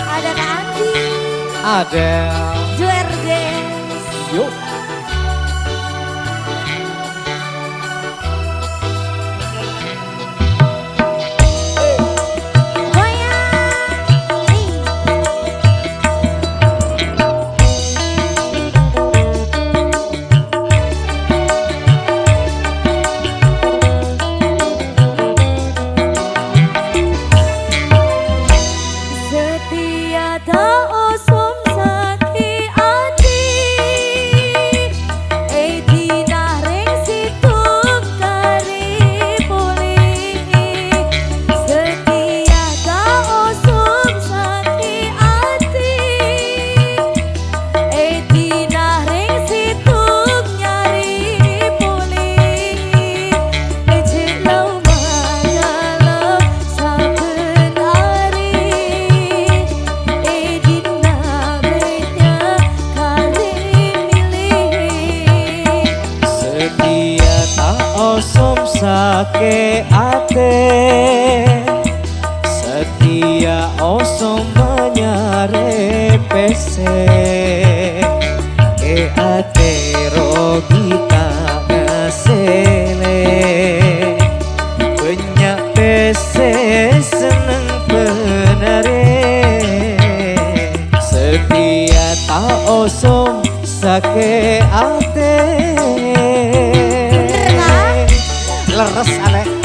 Ada Kak Andi. Ada. Juergens. Yuk. Sake ate setia osom menyare pese ate rogita ngasele banyak pese seneng penare setia ta osom sake ate leres ale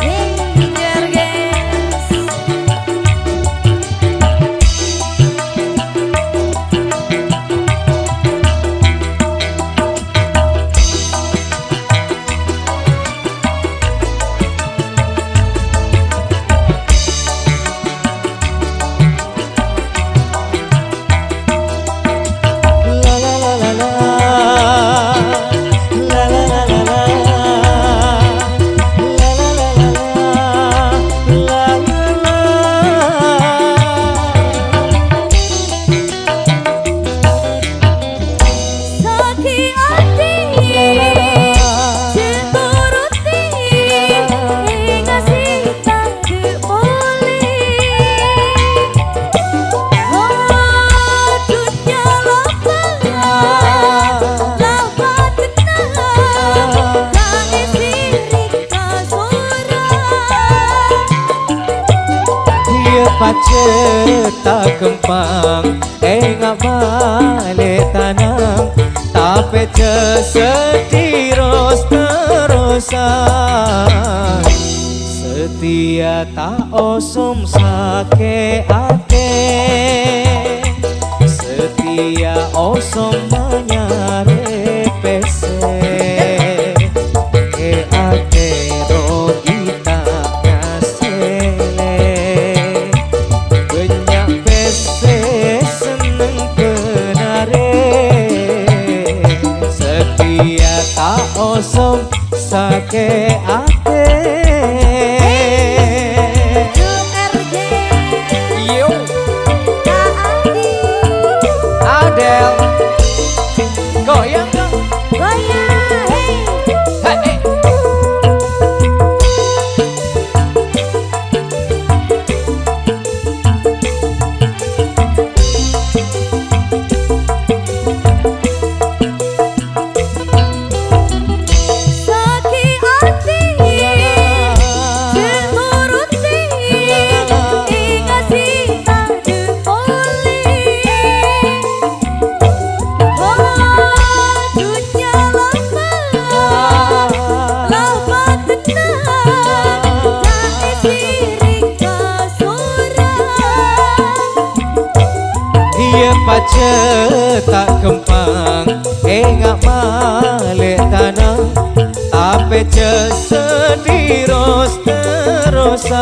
paceta kempang ngak balik tanang tapi setiros terusan setia tak osom sake ate setia osom menyare pese ate rogita osom sake ate yo Adel goyang dong goyang hey hey paceta kempang ngak balik tanang tapi sediros terusan